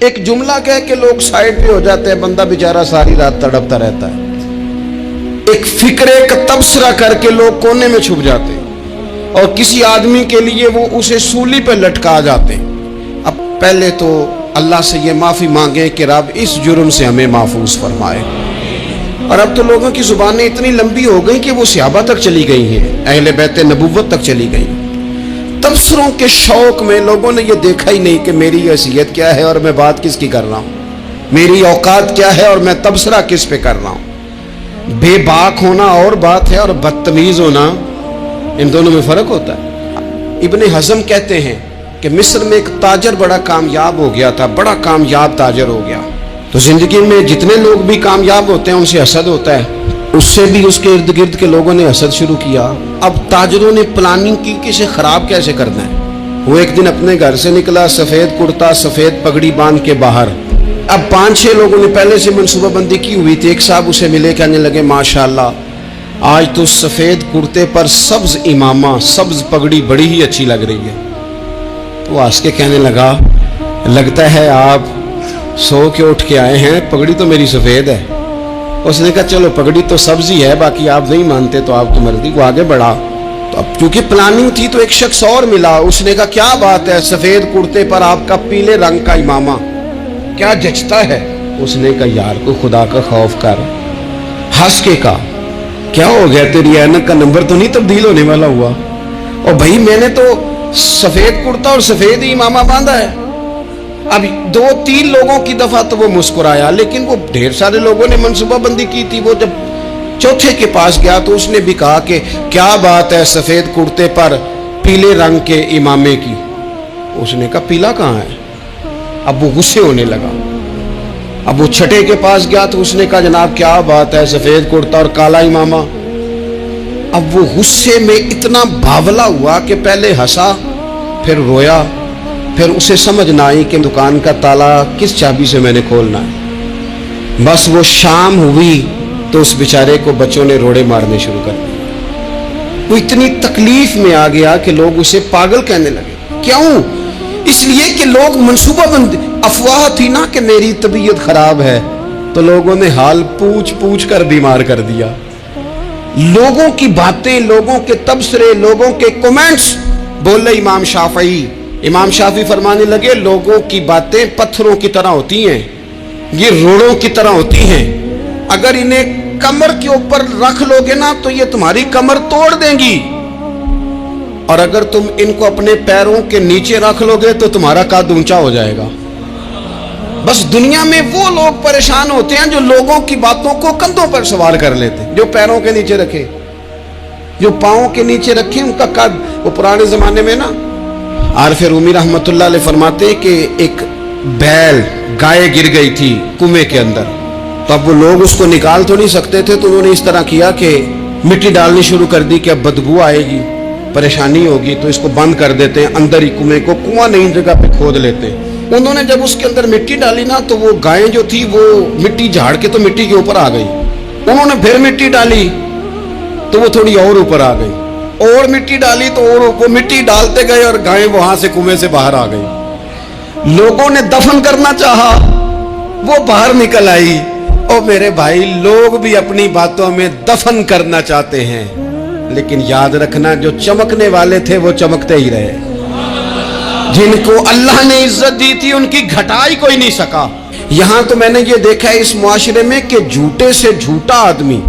ایک جملہ کہہ کے لوگ سائڈ پہ ہو جاتے ہیں، بندہ بیچارہ ساری رات تڑپتا رہتا ہے۔ ایک فکرے کا تبصرہ کر کے لوگ کونے میں چھپ جاتے ہیں، اور کسی آدمی کے لیے وہ اسے سولی پہ لٹکا جاتے ہیں۔ اب پہلے تو اللہ سے یہ معافی مانگیں کہ رب اس جرم سے ہمیں محفوظ فرمائے۔ اور اب تو لوگوں کی زبانیں اتنی لمبی ہو گئی کہ وہ صحابہ تک چلی گئی ہیں، اہل بیت نبوت تک چلی گئی۔ تبصروں کے شوق میں لوگوں نے یہ دیکھا ہی نہیں کہ میری حیثیت کیا ہے اور میں بات کس کی کر رہا ہوں، میری اوقات کیا ہے اور میں تبصرہ کس پہ کر رہا ہوں۔ بے باک ہونا اور بات ہے اور بدتمیز ہونا، ان دونوں میں فرق ہوتا ہے۔ ابن حزم کہتے ہیں کہ مصر میں ایک تاجر بڑا کامیاب ہو گیا تھا، بڑا کامیاب تاجر ہو گیا۔ تو زندگی میں جتنے لوگ بھی کامیاب ہوتے ہیں ان سے حسد ہوتا ہے، اس سے بھی اس کے ارد گرد کے لوگوں نے حسد شروع کیا۔ اب تاجروں نے پلاننگ کی کہ اسے خراب کیسے کرنا ہے۔ وہ ایک دن اپنے گھر سے نکلا، سفید کرتا سفید پگڑی باندھ کے باہر۔ اب 5-6 لوگوں نے پہلے سے منصوبہ بندی کی ہوئی تھی۔ ایک صاحب اسے ملے، کہنے لگے ماشاءاللہ آج تو سفید کرتے پر سبز امامہ، سبز پگڑی بڑی ہی اچھی لگ رہی ہے۔ تو ہنس کے کہنے لگا لگتا ہے آپ سو کے اٹھ کے آئے ہیں، پگڑی تو میری سفید ہے۔ اس نے کہا چلو پگڑی تو سبز ہی ہے، باقی آپ نہیں مانتے تو آپ کی مرضی۔ وہ آگے بڑھا تو اب چونکہ پلاننگ تھی تو ایک شخص اور ملا، اس نے کہا کیا بات ہے، سفید کرتے پر آپ کا پیلے رنگ کا امامہ کیا جچتا ہے۔ اس نے کہا یار کو خدا کا خوف کر۔ ہنس کے کہا کیا ہو گیا، تیری اینک کا نمبر تو نہیں تبدیل ہونے والا ہوا؟ اور بھائی میں نے تو سفید کرتا اور سفید ہی امامہ باندھا ہے۔ اب 2-3 لوگوں کی دفعہ تو وہ مسکرایا، لیکن وہ ڈھیر سارے لوگوں نے منصوبہ بندی کی تھی۔ وہ جب چوتھے کے پاس گیا تو اس نے بھی کہا کہ کیا بات ہے سفید کرتے پر پیلے رنگ کے امامے کی۔ اس نے کہا پیلا کہاں ہے؟ اب وہ غصے ہونے لگا۔ اب وہ چھٹے کے پاس گیا تو اس نے کہا جناب کیا بات ہے سفید کرتا اور کالا امامہ۔ اب وہ غصے میں اتنا باولا ہوا کہ پہلے ہنسا پھر رویا، پھر اسے سمجھ نہ آئی کہ دکان کا تالا کس چابی سے میں نے کھولنا ہے۔ بس وہ شام ہوئی تو اس بیچارے کو بچوں نے روڑے مارنے شروع کر دیے۔ وہ اتنی تکلیف میں آ گیا کہ لوگ اسے پاگل کہنے لگے۔ کیوں؟ اس لیے کہ لوگ منصوبہ بندی، افواہ تھی نا کہ میری طبیعت خراب ہے، تو لوگوں نے حال پوچھ پوچھ کر بیمار کر دیا۔ لوگوں کی باتیں، لوگوں کے تبصرے، لوگوں کے کومنٹس۔ بولے امام شافعی فرمانے لگے لوگوں کی باتیں پتھروں کی طرح ہوتی ہیں، یہ روڑوں کی طرح ہوتی ہیں، اگر انہیں کمر کے اوپر رکھ لو گے نا تو یہ تمہاری کمر توڑ دیں گی، اور اگر تم ان کو اپنے پیروں کے نیچے رکھ لو گے تو تمہارا قد اونچا ہو جائے گا۔ بس دنیا میں وہ لوگ پریشان ہوتے ہیں جو لوگوں کی باتوں کو کندھوں پر سوار کر لیتے ہیں، جو پیروں کے نیچے رکھے، جو پاؤں کے نیچے رکھے ان کا قد۔ وہ پرانے زمانے میں نا عارف رومی رحمۃ اللہ علیہ فرماتے کہ ایک بیل گائے گر گئی تھی کنویں کے اندر، تو اب وہ لوگ اس کو نکال تو نہیں سکتے تھے، تو انہوں نے اس طرح کیا کہ مٹی ڈالنی شروع کر دی کہ اب بدبو آئے گی، پریشانی ہوگی، تو اس کو بند کر دیتے ہیں اندر ہی کنویں کو، کنواں نئی جگہ پہ کھود لیتے ہیں۔ انہوں نے جب اس کے اندر مٹی ڈالی نا تو وہ گائیں جو تھی وہ مٹی جھاڑ کے تو مٹی کے اوپر آ گئی۔ انہوں نے پھر مٹی ڈالی تو وہ تھوڑی اور اوپر آ گئی، اور مٹی ڈالی تو اور وہ مٹی ڈالتے گئے اور گائیں وہاں سے کنویں سے باہر آ گئی۔ لوگوں نے دفن کرنا چاہا، وہ باہر نکل آئی۔ اور میرے بھائی لوگ بھی اپنی باتوں میں دفن کرنا چاہتے ہیں، لیکن یاد رکھنا جو چمکنے والے تھے وہ چمکتے ہی رہے، جن کو اللہ نے عزت دی تھی ان کی گھٹائی کوئی نہیں سکا۔ یہاں تو میں نے یہ دیکھا ہے اس معاشرے میں کہ جھوٹے سے جھوٹا آدمی،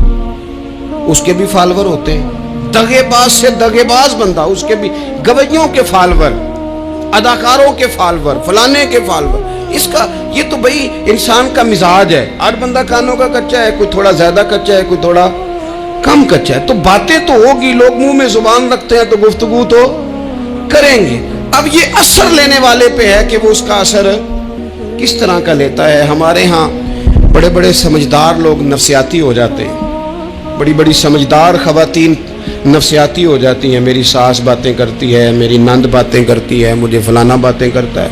اس کے بھی فالوور ہوتے ہیں، دغے باز سے دغے باز بندہ، اس کے بھی گویوں کے فالوور، اداکاروں کے فالوور، فلانے کے فالوور۔ اس کا یہ تو بھئی انسان کا مزاج ہے، ہر بندہ کانوں کا کچا ہے، کوئی تھوڑا زیادہ کچا ہے، کوئی تھوڑا کم کچا ہے، تو باتیں تو ہوگی، لوگ منہ میں زبان رکھتے ہیں تو گفتگو تو کریں گے۔ اب یہ اثر لینے والے پہ ہے کہ وہ اس کا اثر کس طرح کا لیتا ہے۔ ہمارے ہاں بڑے بڑے سمجھدار لوگ نفسیاتی ہو جاتے ہیں، بڑی بڑی سمجھدار خواتین نفسیاتی ہو جاتی ہیں، میری ساس باتیں کرتی ہے، میری نند باتیں کرتی ہے، مجھے فلانا باتیں کرتا ہے،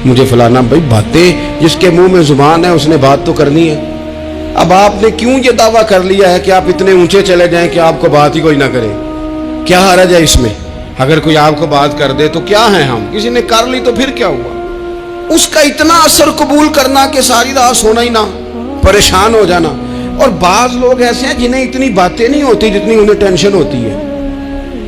مجھے فلانا۔ بھائی باتیں، جس کے منہ میں زبان ہے اس نے بات تو کرنی ہے۔ اب آپ نے کیوں یہ دعویٰ کر لیا ہے کہ آپ اتنے اونچے چلے جائیں کہ آپ کو بات ہی کوئی نہ کرے؟ کیا حرج ہے اس میں؟ اگر کوئی آپ کو بات کر دے تو کیا ہے، ہم کسی نے کر لی تو پھر کیا ہوا؟ اس کا اتنا اثر قبول کرنا کہ ساری رات سونا ہی نہ, پریشان ہو جانا. اور بعض لوگ ایسے ہیں جنہیں اتنی باتیں نہیں ہوتی جتنی انہیں ٹینشن ہوتی ہے.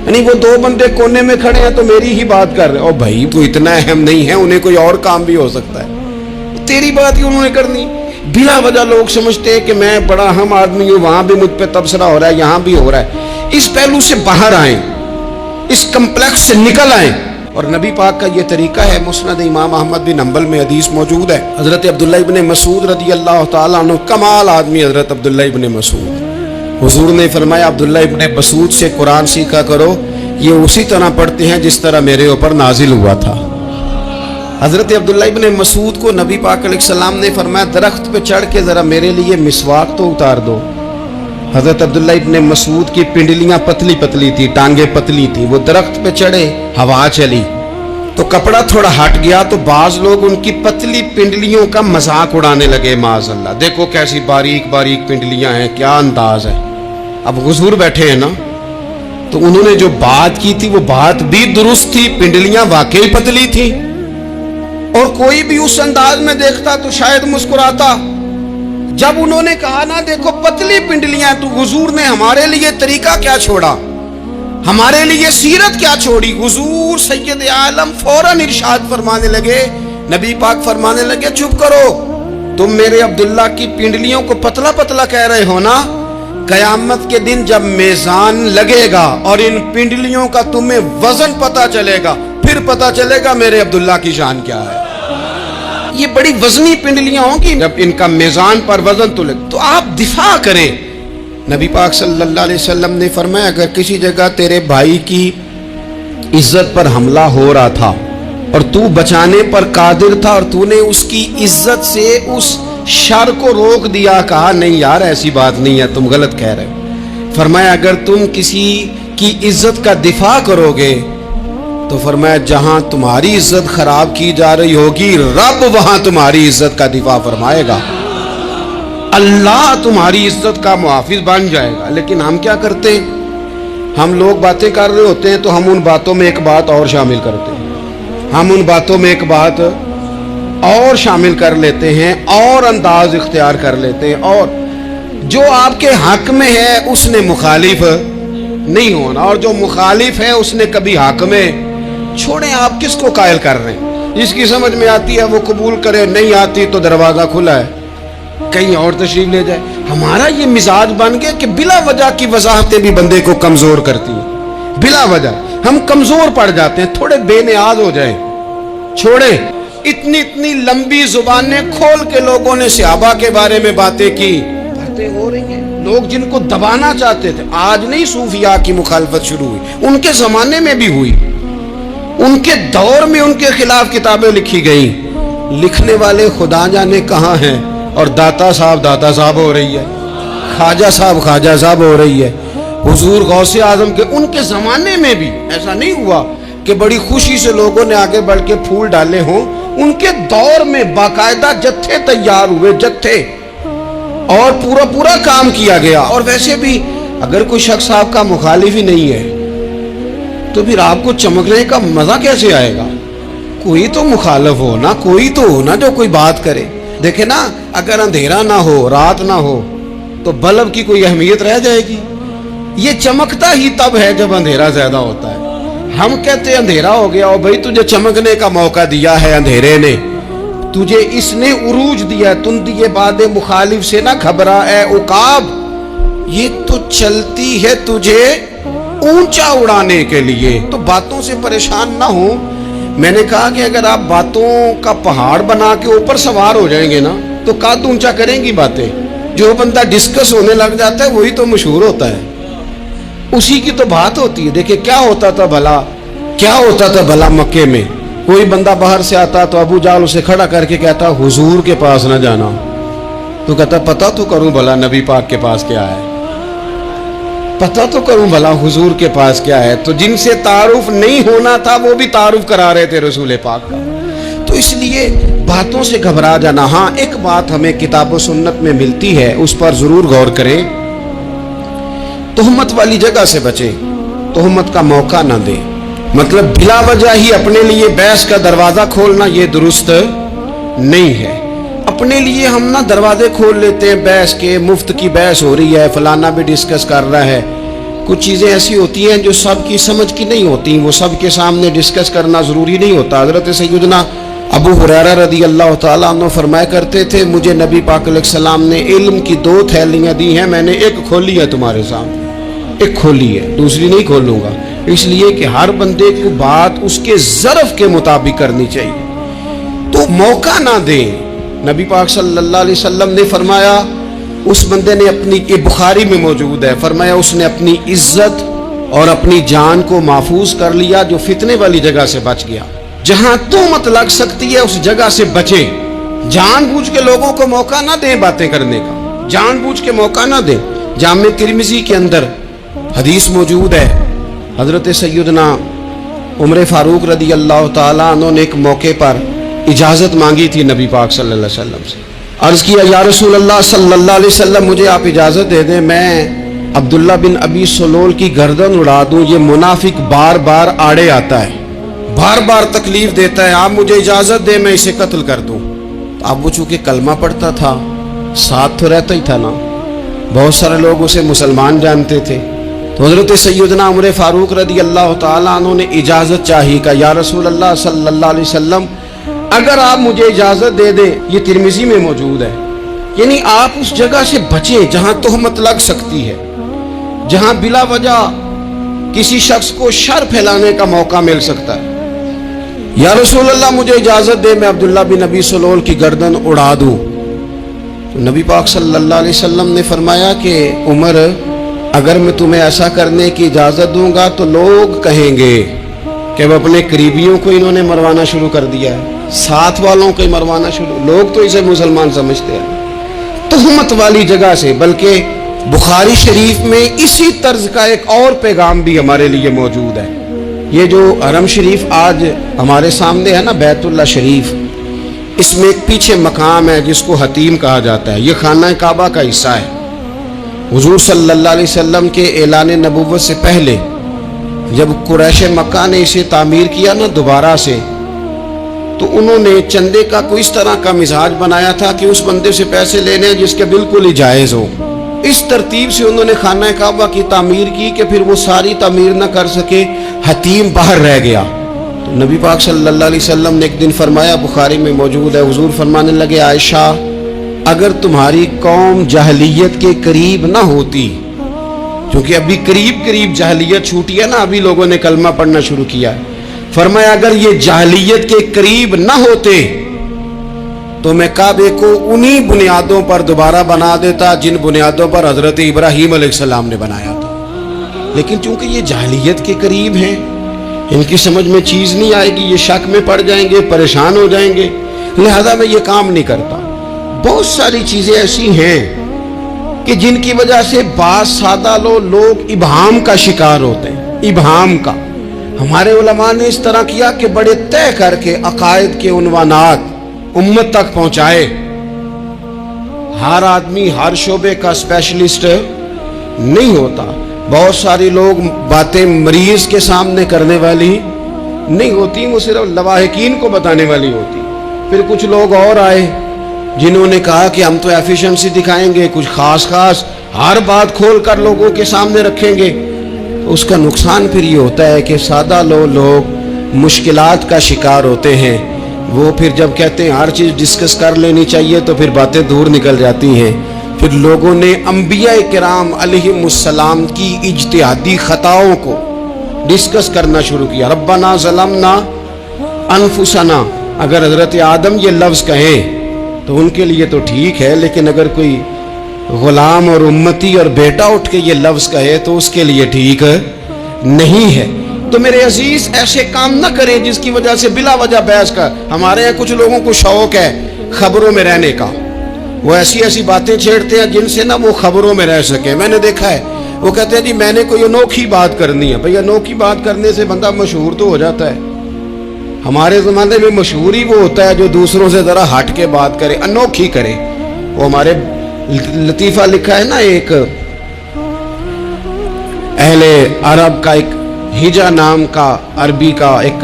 یعنی وہ دو بندے کونے میں کھڑے ہیں تو میری ہی بات کر رہے ہیں, اور بھائی وہ اتنا اہم نہیں ہے, انہیں کوئی اور کام بھی ہو سکتا ہے, تیری بات ہی انہوں نے کرنی. بلا وجہ لوگ سمجھتے ہیں کہ میں بڑا اہم آدمی ہوں, وہاں بھی مجھ پہ تبصرہ ہو رہا ہے, یہاں بھی ہو رہا ہے. اس پہلو سے باہر آئیں, اس کمپلیکس سے نکل آئیں. اور نبی پاک کا یہ طریقہ ہے. مسند امام احمد بن حنبل میں حدیث موجود ہے, حضرت عبداللہ ابن مسعود رضی اللہ تعالیٰ عنہ, کمال آدمی حضرت عبداللہ ابن مسعود, حضور نے فرمایا عبداللہ ابن مسعود سے قرآن سیکھا کرو, یہ اسی طرح پڑھتے ہیں جس طرح میرے اوپر نازل ہوا تھا. حضرت عبداللہ ابن مسعود کو نبی پاک علیہ السلام نے فرمایا درخت پہ چڑھ کے ذرا میرے لیے مسواک تو اتار دو. حضرت عبداللہ ابن مسعود کی پنڈلیاں پتلی پتلی تھی, ٹانگیں پتلی تھی, وہ درخت پہ چڑھے, ہوا چلی تو کپڑا تھوڑا ہٹ گیا, تو بعض لوگ ان کی پتلی پنڈلیوں کا مذاق اڑانے لگے, معاذ اللہ, دیکھو کیسی باریک باریک پنڈلیاں ہیں, کیا انداز ہے. اب حضور بیٹھے ہیں نا, تو انہوں نے جو بات کی تھی وہ بات بھی درست تھی, پنڈلیاں واقعی پتلی تھی, اور کوئی بھی اس انداز میں دیکھتا تو شاید مسکراتا. جب انہوں نے کہا نا دیکھو پتلی پنڈلیاں, تو حضور نے ہمارے لیے طریقہ کیا چھوڑا, ہمارے لیے سیرت کیا چھوڑی. حضور سید عالم فوراً ارشاد فرمانے لگے, نبی پاک فرمانے لگے چپ کرو, تم میرے عبداللہ کی پنڈلیوں کو پتلا پتلا کہہ رہے ہو نا, قیامت کے دن جب میزان لگے گا اور ان پنڈلیوں کا تمہیں وزن پتا چلے گا, پھر پتا چلے گا میرے عبداللہ کی شان کیا ہے. یہ بڑی وزنی پنڈلیاں ہوں گی, جب ان کا میزان پر وزن تو لگ, تو آپ دفاع کریں. نبی پاک صلی اللہ علیہ وسلم نے فرمایا اگر کسی جگہ تیرے بھائی کی عزت پر حملہ ہو رہا تھا اور تو بچانے پر قادر تھا, اور تو نے اس کی عزت سے اس شر کو روک دیا, کہا نہیں یار ایسی بات نہیں ہے, تم غلط کہہ رہے ہو. فرمایا اگر تم کسی کی عزت کا دفاع کرو گے تو فرمایا جہاں تمہاری عزت خراب کی جا رہی ہوگی, رب وہاں تمہاری عزت کا دفاع فرمائے گا, اللہ تمہاری عزت کا محافظ بن جائے گا. لیکن ہم کیا کرتے ہیں, ہم لوگ باتیں کر رہے ہوتے ہیں تو ہم ان باتوں میں ایک بات اور شامل کرتے ہیں, ہم ان باتوں میں ایک بات اور شامل کر لیتے ہیں, اور انداز اختیار کر لیتے ہیں, اور جو آپ کے حق میں ہے اس نے مخالف نہیں ہونا, اور جو مخالف ہے اس نے کبھی حق میں. چھوڑیں, آپ کس کو قائل کر رہے ہیں, جس کی سمجھ میں آتی ہے وہ قبول کرے, نہیں آتی تو دروازہ کھلا ہے, کہیں اور تشریف لے جائے. ہمارا یہ مزاج بن گیا کہ بلا وجہ کی وضاحتیں بھی بندے کو کمزور کرتی ہیں, بلا وجہ ہم کمزور پڑ جاتے ہیں, تھوڑے بے نیاز ہو جائیں. چھوڑیں, اتنی لمبی زبانیں کھول کے لوگوں نے صحابہ کے بارے میں باتیں کی, باتیں ہو رہی ہیں. لوگ جن کو دبانا چاہتے تھے, آج نہیں صوفیاء کی مخالفت شروع ہوئی, ان کے زمانے میں بھی ہوئی, ان کے دور میں ان کے خلاف کتابیں لکھی گئیں. لکھنے والے خدا جانے کہاں ہیں, اور داتا صاحب ہو رہی ہے, خواجہ صاحب ہو رہی ہے. حضور غوث اعظم کے ان کے زمانے میں بھی ایسا نہیں ہوا کہ بڑی خوشی سے لوگوں نے آگے بڑھ کے پھول ڈالے ہوں. ان کے دور میں باقاعدہ جتھے تیار ہوئے, جتھے, اور پورا کام کیا گیا. اور ویسے بھی اگر کوئی شخص آپ کا مخالف ہی نہیں ہے تو پھر آپ کو چمکنے کا مزہ کیسے آئے گا. کوئی تو مخالف ہو نا, کوئی تو ہو نا جو کوئی بات کرے. دیکھیں نا, اگر اندھیرا نہ ہو, رات نہ ہو, تو بلب کی کوئی اہمیت رہ جائے گی. یہ چمکتا ہی تب ہے جب اندھیرا زیادہ ہوتا ہے. ہم کہتے ہیں اندھیرا ہو گیا, اور بھائی تجھے چمکنے کا موقع دیا ہے اندھیرے نے, تجھے اس نے عروج دیا, تم دیے باد مخالف سے نہ گھبرا اے عقاب, یہ تو چلتی ہے تجھے اونچا اڑانے کے لیے. تو باتوں سے پریشان نہ ہو. میں نے کہا کہ اگر آپ باتوں کا پہاڑ بنا کے اوپر سوار ہو جائیں گے نا تو قد اونچا کریں گی باتیں. جو بندہ ڈسکس ہونے لگ جاتا ہے وہی تو مشہور ہوتا ہے, اسی کی تو بات ہوتی ہے. دیکھیں کیا ہوتا تھا بھلا مکے میں, کوئی بندہ باہر سے آتا تو ابو جال اسے کھڑا کر کے کہتا حضور کے پاس نہ جانا, تو کہتا پتہ تو کروں بھلا نبی پاک کے پاس کیا ہے, پتہ تو کروں بھلا حضور کے پاس کیا ہے. تو جن سے تعارف نہیں ہونا تھا وہ بھی تعارف کرا رہے تھے رسول پاک کا. تو اس لیے باتوں سے گھبرا جانا. ہاں ایک بات ہمیں کتاب و سنت میں ملتی ہے, اس پر ضرور غور کریں, تہمت والی جگہ سے بچیں, تہمت کا موقع نہ دیں. مطلب بلا وجہ ہی اپنے لیے بحث کا دروازہ کھولنا یہ درست نہیں ہے۔ اپنے لیے ہم نا دروازے کھول لیتے ہیں بحث کے، مفت کی بحث ہو رہی ہے، فلانا بھی ڈسکس کر رہا ہے۔ کچھ چیزیں ایسی ہوتی ہیں جو سب کی سمجھ کی نہیں ہوتی، وہ سب کے سامنے ڈسکس کرنا ضروری نہیں ہوتا۔ حضرت سیدنا ابو ہریرہ رضی اللہ تعالیٰ عنہ فرمایا کرتے تھے، مجھے نبی پاک علیہ السلام نے علم کی 2 تھیلیاں دی ہیں، میں نے ایک کھولی ہے تمہارے سامنے، ایک کھولی ہے، دوسری نہیں کھولوں گا، اس لیے کہ ہر بندے کو بات اس کے ظرف کے مطابق کرنی چاہیے، تو موقع نہ دیں۔ نبی پاک صلی اللہ علیہ وسلم نے فرمایا اس بندے نے اپنی، یہ بخاری میں موجود ہے، فرمایا اس نے اپنی عزت اور اپنی جان کو محفوظ کر لیا جو فتنے والی جگہ سے بچ گیا۔ جہاں تہمت لگ سکتی ہے اس جگہ سے بچیں، جان بوجھ کے لوگوں کو موقع نہ دیں باتیں کرنے کا، جان بوجھ کے موقع نہ دیں۔ جامع ترمذی کے اندر حدیث موجود ہے، حضرت سیدنا عمر فاروق رضی اللہ تعالیٰ عنہ نے ایک موقع پر اجازت مانگی تھی نبی پاک صلی اللہ علیہ وسلم سے، عرض کیا یا رسول اللہ صلی اللہ علیہ وسلم مجھے آپ اجازت دے دیں، میں عبداللہ بن ابی سلول کی گردن اڑا دوں، یہ منافق بار بار آڑے آتا ہے، بار بار تکلیف دیتا ہے، آپ مجھے اجازت دیں میں اسے قتل کر دوں۔ اب وہ چونکہ کلمہ پڑھتا تھا، ساتھ تو رہتا ہی تھا نا، بہت سارے لوگ اسے مسلمان جانتے تھے، تو حضرت سیدنا عمر فاروق رضی اللہ تعالیٰ عنہ نے اجازت چاہی، کہ یا رسول اللہ صلی اللہ علیہ وسلم اگر آپ مجھے اجازت دے دیں، یہ ترمذی میں موجود ہے، یعنی آپ اس جگہ سے بچیں جہاں تہمت لگ سکتی ہے، جہاں بلا وجہ کسی شخص کو شر پھیلانے کا موقع مل سکتا ہے۔ یا رسول اللہ مجھے اجازت دے میں عبداللہ بن ابی سلول کی گردن اڑا دوں، تو نبی پاک صلی اللہ علیہ وسلم نے فرمایا کہ عمر اگر میں تمہیں ایسا کرنے کی اجازت دوں گا تو لوگ کہیں گے کہ وہ اپنے قریبیوں کو انہوں نے مروانا شروع کر دیا ہے، ساتھ والوں کو مروانا شروع، لوگ تو اسے مسلمان سمجھتے ہیں، تہمت والی جگہ سے۔ بلکہ بخاری شریف میں اسی طرز کا ایک اور پیغام بھی ہمارے لیے موجود ہے۔ یہ جو حرم شریف آج ہمارے سامنے ہے نا، بیت اللہ شریف، اس میں ایک پیچھے مقام ہے جس کو حتیم کہا جاتا ہے، یہ خانہ کعبہ کا حصہ ہے۔ حضور صلی اللہ علیہ وسلم کے اعلان نبوت سے پہلے جب قریش مکہ نے اسے تعمیر کیا نا دوبارہ سے، تو انہوں نے چندے کا کوئی اس طرح کا مزاج بنایا تھا کہ اس بندے سے پیسے لینے جس کے بالکل ہی جائز ہو۔ اس ترتیب سے انہوں نے خانہ کعبہ کی تعمیر کی کہ پھر وہ ساری تعمیر نہ کر سکے، حتیم باہر رہ گیا۔ تو نبی پاک صلی اللہ علیہ وسلم نے ایک دن فرمایا، بخاری میں موجود ہے، حضور فرمانے لگے عائشہ اگر تمہاری قوم جاہلیت کے قریب نہ ہوتی، کیونکہ ابھی قریب جاہلیت چھوٹی ہے نا، ابھی لوگوں نے کلمہ پڑھنا شروع کیا ہے، فرمایا اگر یہ جاہلیت کے قریب نہ ہوتے تو میں کعبے کو انہی بنیادوں پر دوبارہ بنا دیتا جن بنیادوں پر حضرت ابراہیم علیہ السلام نے بنایا تھا، لیکن چونکہ یہ جاہلیت کے قریب ہیں، ان کی سمجھ میں چیز نہیں آئے گی، یہ شک میں پڑ جائیں گے، پریشان ہو جائیں گے، لہذا میں یہ کام نہیں کرتا۔ بہت ساری چیزیں ایسی ہیں کہ جن کی وجہ سے بعض سادہ لوگ ابہام کا شکار ہوتے ہیں، ابہام کا۔ ہمارے علماء نے اس طرح کیا کہ بڑے طے کر کے عقائد کے عنوانات امت تک پہنچائے۔ ہر آدمی ہر شعبے کا اسپیشلسٹ نہیں ہوتا، بہت سارے لوگ باتیں مریض کے سامنے کرنے والی نہیں ہوتی، وہ صرف لواحقین کو بتانے والی ہوتی۔ پھر کچھ لوگ اور آئے جنہوں نے کہا کہ ہم تو ایفیشنسی دکھائیں گے، کچھ خاص ہر بات کھول کر لوگوں کے سامنے رکھیں گے، تو اس کا نقصان پھر یہ ہوتا ہے کہ سادہ لوگ مشکلات کا شکار ہوتے ہیں۔ وہ پھر جب کہتے ہیں ہر چیز ڈسکس کر لینی چاہیے تو پھر باتیں دور نکل جاتی ہیں۔ پھر لوگوں نے انبیاء کرام علیہم السلام کی اجتہادی خطاؤں کو ڈسکس کرنا شروع کیا۔ ربنا ظلمنا انفسنا، اگر حضرت آدم یہ لفظ کہیں تو ان کے لیے تو ٹھیک ہے، لیکن اگر کوئی غلام اور امتی اور بیٹا اٹھ کے یہ لفظ کہے تو اس کے لیے ٹھیک نہیں ہے۔ تو میرے عزیز ایسے کام نہ کریں جس کی وجہ سے بلا وجہ بحث کا۔ ہمارے یہاں کچھ لوگوں کو شوق ہے خبروں میں رہنے کا، وہ ایسی باتیں چھیڑتے ہیں جن سے نہ وہ خبروں میں رہ سکیں۔ میں نے دیکھا ہے وہ کہتے ہیں جی میں نے کوئی انوکھی بات کرنی ہے۔ بھئی انوکھی بات کرنے سے بندہ مشہور تو ہو جاتا ہے۔ ہمارے زمانے میں مشہور ہی وہ ہوتا ہے جو دوسروں سے ذرا ہٹ کے بات کرے، انوکھی کرے۔ وہ ہمارے لطیفہ لکھا ہے نا، ایک اہل عرب کا، ایک ہجا نام کا عربی کا ایک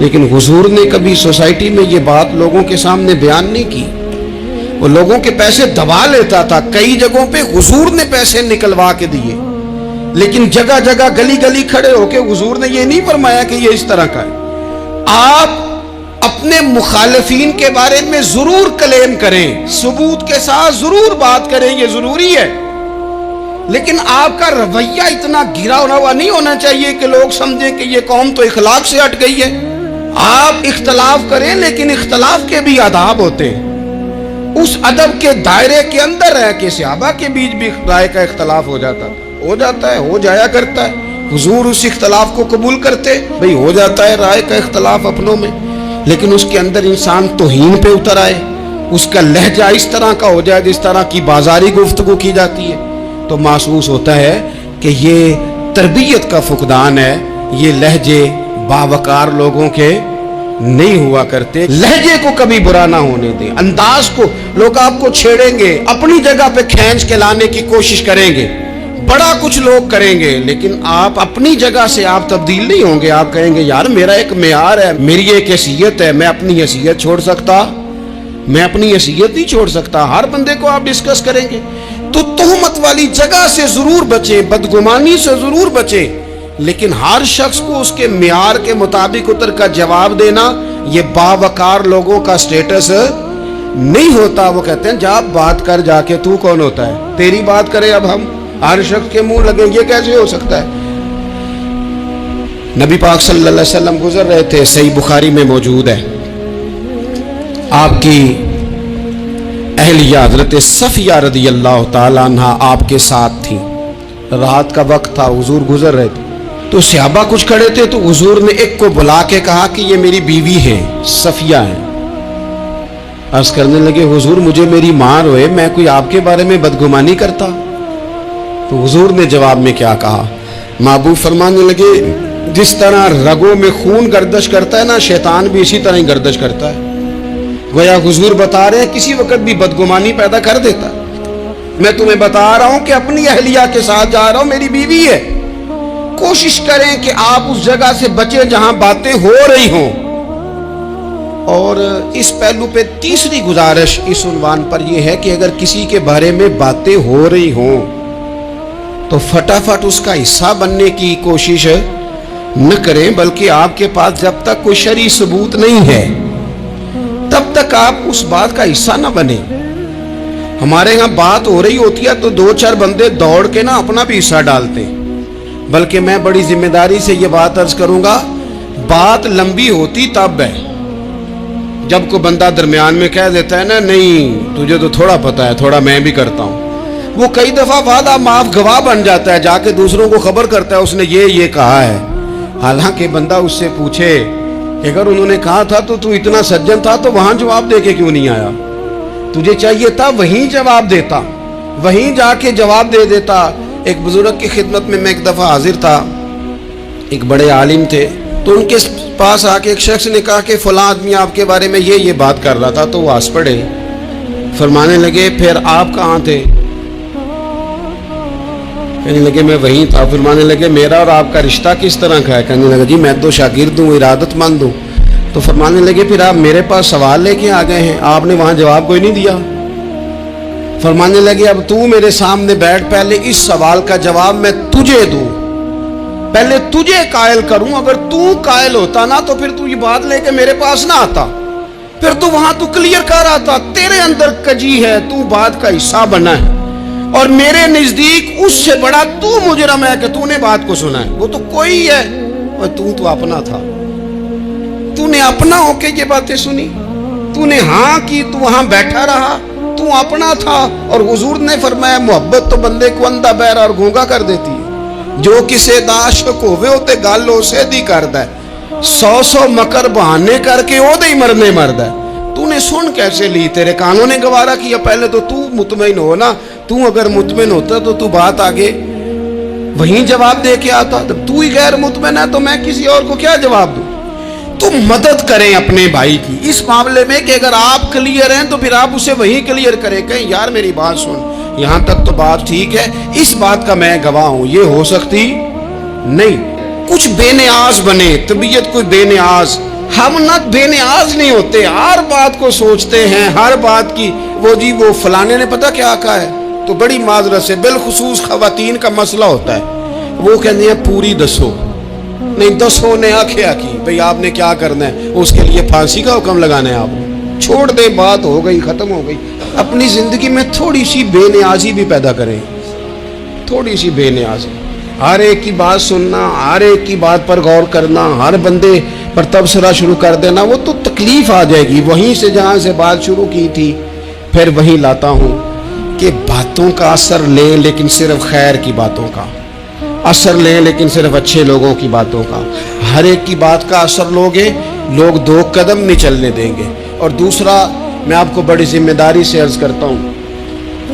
لیکن حضور نے کبھی سوسائٹی میں یہ بات لوگوں کے سامنے بیان نہیں کی. وہ لوگوں کے پیسے دبا لیتا تھا. کئی جگہوں پہ حضور نے پیسے نکلوا کے دیے, لیکن جگہ جگہ گلی گلی کھڑے ہو کے حضور نے یہ نہیں فرمایا کہ یہ اس طرح کا ہے. آپ اپنے مخالفین کے بارے میں ضرور کلیم کریں, ثبوت کے ساتھ ضرور بات کریں, یہ ضروری ہے, لیکن آپ کا رویہ اتنا گرا ہوا نہیں ہونا چاہیے کہ لوگ سمجھیں کہ یہ قوم تو اخلاق سے ہٹ گئی ہے. آپ اختلاف کریں, لیکن اختلاف کے بھی آداب ہوتے ہیں. اس ادب کے دائرے کے اندر ہے کہ صحابہ کے بیچ بھی رائے کا اختلاف ہو جاتا ہے, ہو جایا کرتا ہے. حضور اس اختلاف کو قبول کرتے, بھئی ہو جاتا ہے رائے کا اختلاف اپنوں میں, لیکن اس کے اندر انسان توہین پہ اتر آئے, اس کا لہجہ اس طرح کا ہو جائے جس طرح کی بازاری گفتگو کی جاتی ہے, تو محسوس ہوتا ہے کہ یہ تربیت کا فقدان ہے. یہ لہجے باوقار لوگوں کے نہیں ہوا کرتے. لہجے کو کبھی برا نہ ہونے دیں, انداز کو. لوگ آپ کو چھیڑیں گے, اپنی جگہ پہ کھینچ کے لانے کی کوشش کریں گے, بڑا کچھ لوگ کریں گے, لیکن آپ اپنی جگہ سے آپ تبدیل نہیں ہوں گے. آپ کہیں گے یار میرا ایک معیار ہے, میری ایک حیثیت ہے, میں اپنی حیثیت چھوڑ سکتا, میں اپنی حیثیت نہیں چھوڑ سکتا. ہر بندے کو آپ ڈسکس کریں گے. تو تہمت والی جگہ سے ضرور بچیں, بدگمانی سے ضرور بچیں, لیکن ہر شخص کو اس کے معیار کے مطابق اتر کا جواب دینا یہ باوقار لوگوں کا سٹیٹس نہیں ہوتا. وہ کہتے ہیں جا بات کر, جا کے تو کون ہوتا ہے, تیری بات کریں اب ہم ہر شخص کے منہ لگیں, یہ کیسے ہو سکتا ہے. نبی پاک صلی اللہ علیہ وسلم گزر رہے تھے, صحیح بخاری میں موجود ہے, آپ کی اہلیہ حضرت صفیہ رضی اللہ تعالیٰ عنہ آپ کے ساتھ تھی. رات کا وقت تھا, حضور گزر رہے تھے, تو صحابہ کچھ کھڑے تھے, تو حضور نے ایک کو بلا کے کہا کہ یہ میری بیوی ہے, صفیہ ہے. عرض کرنے لگے حضور مجھے میری ماں روئے, میں کوئی آپ کے بارے میں بدگمانی کرتا. تو حضور نے جواب میں کیا کہا, محبوب فرمانے لگے جس طرح رگوں میں خون گردش کرتا ہے نا, شیطان بھی اسی طرح ہی گردش کرتا ہے. گویا حضور بتا رہے ہیں کسی وقت بھی بدگمانی پیدا کر دیتا. میں تمہیں بتا رہا ہوں کہ اپنی اہلیہ کے ساتھ جا رہا ہوں, میری بیوی ہے. کوشش کریں کہ آپ اس جگہ سے بچیں جہاں باتیں ہو رہی ہوں. اور اس پہلو پہ تیسری گزارش اس عنوان پر یہ ہے کہ اگر کسی کے بارے میں باتیں ہو رہی ہوں تو فٹافٹ اس کا حصہ بننے کی کوشش نہ کریں, بلکہ آپ کے پاس جب تک کوئی شرعی ثبوت نہیں ہے تب تک آپ اس بات کا حصہ نہ بنیں. ہمارے ہاں بات ہو رہی ہوتی ہے تو 2-4 بندے دوڑ کے نا اپنا بھی حصہ ڈالتے ہیں, بلکہ میں بڑی ذمہ داری سے یہ بات عرض کروں گا, بات لمبی ہوتی تب ہے جب کوئی بندہ درمیان میں کہہ دیتا ہے نا نہیں تجھے تو تھوڑا پتا ہے, تھوڑا میں بھی کرتا ہوں. وہ کئی دفعہ وعدہ معاف گواہ بن جاتا ہے, جا کے دوسروں کو خبر کرتا ہے اس نے یہ کہا ہے. حالانکہ بندہ اس سے پوچھے کہ اگر انہوں نے کہا تھا تو اتنا سجن تھا تو وہاں جواب دے کے کیوں نہیں آیا, تجھے چاہیے تھا وہیں جواب دیتا, وہیں جا کے جواب دے دیتا. ایک بزرگ کی خدمت میں ایک دفعہ حاضر تھا, ایک بڑے عالم تھے, تو ان کے پاس آ کے ایک شخص نے کہا کہ فلاں آدمی آپ کے بارے میں یہ بات کر رہا تھا. تو وہ ہنس پڑے, فرمانے لگے پھر آپ کہاں تھے؟ کہنے لگے میں وہیں تھا. فرمانے لگے میرا اور آپ کا رشتہ کس طرح کا ہے؟ کہنے لگا جی میں تو شاگرد ہوں, ارادت مند ہوں. تو فرمانے لگے پھر آپ میرے پاس سوال لے کے آ گئے ہیں, آپ نے وہاں جواب کوئی نہیں دیا. فرمانے لگے اب تو میرے سامنے بیٹھ, پہلے اس سوال کا جواب میں تجھے دوں, پہلے تجھے قائل کروں. اگر تو قائل ہوتا نا تو پھر تو یہ بات لے کے میرے پاس نہ آتا, پھر تو وہاں تو کلیئر کر آتا. تیرے اندر کجی ہے, تو بات کا حصہ بنا ہے, اور میرے نزدیک اس سے بڑا تو مجرم ہے کہ تو نے بات کو سنا ہے. وہ تو کوئی ہے, اور تو اپنا تھا, تو نے اپنا ہو کے یہ باتیں سنی, تو نے ہاں کی, تو وہاں بیٹھا رہا, تو اپنا تھا. اور حضور نے فرمایا محبت تو بندے کو اندھا بہرا اور گونگا کر دیتی ہے. جو کسے دا عاشق ہوئے ہوتے گل اسے دی کردا ہے, 100 مکر بہانے کر کے او دے مرنے مردا ہے. تو نے سن کیسے لی, تیرے کانوں نے گوارا کیا. پہلے تو مطمئن ہو نا, تو اگر مطمئن ہوتا تو بات آگے وہیں جواب دے کے آتا. جب تو ہی غیر مطمئن ہے تو میں کسی اور کو کیا جواب دوں؟ تو مدد کریں اپنے بھائی کی اس معاملے میں کہ اگر آپ کلیئر ہیں تو پھر آپ اسے وہیں کلیئر کریں, کہیں یار میری بات سن, یہاں تک تو بات ٹھیک ہے, اس بات کا میں گواہ ہوں, یہ ہو سکتی نہیں. کچھ بے نیاز بنے, طبیعت کوئی بے نیاز, ہم نہ بے نیاز نہیں ہوتے، ہر بات کو سوچتے ہیں، ہر بات کی وہ جی وہ فلانے نے پتہ کیا کہا ہے، تو بڑی معذرت سے بالخصوص خواتین کا مسئلہ ہوتا ہے، وہ کہتے ہیں پوری دسو، نہیں دسو نے آکھیا کی بھئی آپ نے کیا کرنا ہے، اس کے لیے پھانسی کا حکم لگانا ہے، آپ نے چھوڑ دے، بات ہو گئی، ختم ہو گئی۔ اپنی زندگی میں تھوڑی سی بے نیازی بھی پیدا کریں، تھوڑی سی بے نیازی، ہر ایک کی بات سننا، ہر ایک کی بات پر غور کرنا، ہر بندے پر تبصرہ شروع کر دینا، وہ تو تکلیف آ جائے گی۔ وہیں سے جہاں سے بات شروع کی تھی پھر وہیں لاتا ہوں کہ باتوں کا اثر لیں لیکن صرف خیر کی باتوں کا اثر لیں، لیکن صرف اچھے لوگوں کی باتوں کا۔ ہر ایک کی بات کا اثر لوگے، لوگ دو قدم نہیں چلنے دیں گے۔ اور دوسرا، میں آپ کو بڑی ذمہ داری سے عرض کرتا ہوں،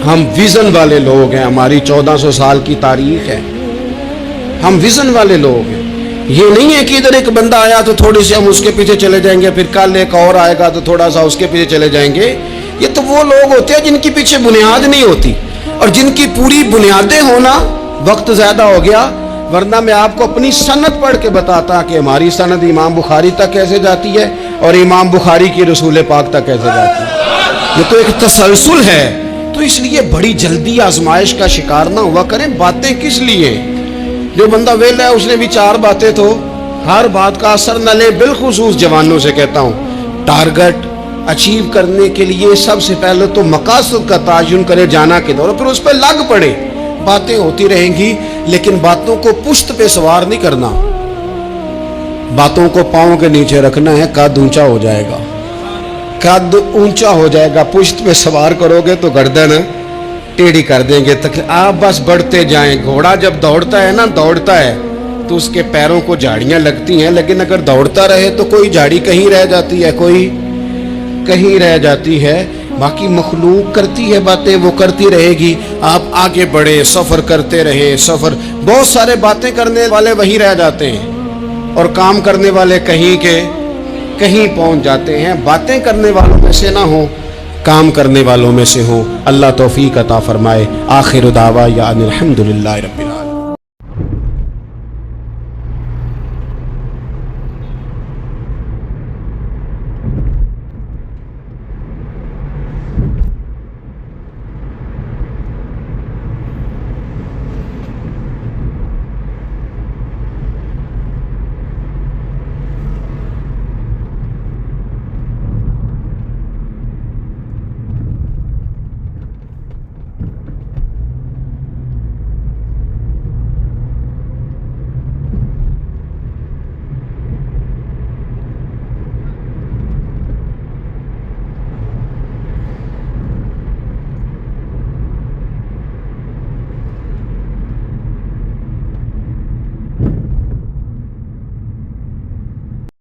ہم ویژن والے لوگ ہیں، ہماری 1400 سال کی تاریخ ہے، ہم ویژن والے لوگ ہیں۔ یہ نہیں ہے کہ ادھر ایک بندہ آیا تو تھوڑی سی ہم اس کے پیچھے چلے جائیں گے، پھر کل ایک اور آئے گا تو تھوڑا سا اس کے پیچھے چلے جائیں گے۔ یہ تو وہ لوگ ہوتے ہیں جن کے پیچھے بنیاد نہیں ہوتی، اور جن کی پوری بنیادیں ہونا۔ وقت زیادہ ہو گیا، ورنہ میں آپ کو اپنی سند پڑھ کے بتاتا کہ ہماری سند امام بخاری تک کیسے جاتی ہے اور امام بخاری کی رسول پاک تک کیسے جاتی ہے۔ یہ تو ایک تسلسل ہے۔ تو اس لیے بڑی جلدی آزمائش کا شکار نہ ہوا کریں۔ باتیں کس لیے؟ جو بندہ ویلا ہے اس نے بھی 4 باتیں، تو ہر بات کا اثر نہ لیں۔ بالخصوص جوانوں سے کہتا ہوں، ٹارگٹ اچیو کرنے کے لیے سب سے پہلے تو مقاصد کا تعین کرے، جانا کدھر، اور پھر اس پہ لگ پڑے۔ باتیں ہوتی رہیں گی لیکن باتوں کو پشت پہ سوار نہیں کرنا، باتوں کو پاؤں کے نیچے رکھنا ہے، قد اونچا ہو جائے گا، قد اونچا ہو جائے گا۔ پشت پہ سوار کرو گے تو گردن ٹیڑھی کر دیں گے، آپ بس بڑھتے جائیں۔ گھوڑا جب دوڑتا ہے نا، دوڑتا ہے تو اس کے پیروں کو جھاڑیاں لگتی ہیں، لیکن اگر دوڑتا رہے تو کوئی جھاڑی کہیں رہ جاتی ہے، کوئی کہیں رہ جاتی ہے۔ باقی مخلوق کرتی ہے باتیں، وہ کرتی رہے گی، آپ آگے بڑھے، سفر کرتے رہے۔ سفر بہت سارے باتیں کرنے والے وہیں رہ جاتے ہیں اور کام کرنے والے کہیں کے کہیں پہنچ جاتے ہیں۔ باتیں کرنے والوں میں سے نہ ہوں، کام کرنے والوں میں سے ہوں۔ اللہ توفیق عطا فرمائے۔ آخر دعوانا الحمدللہ رب العالمین۔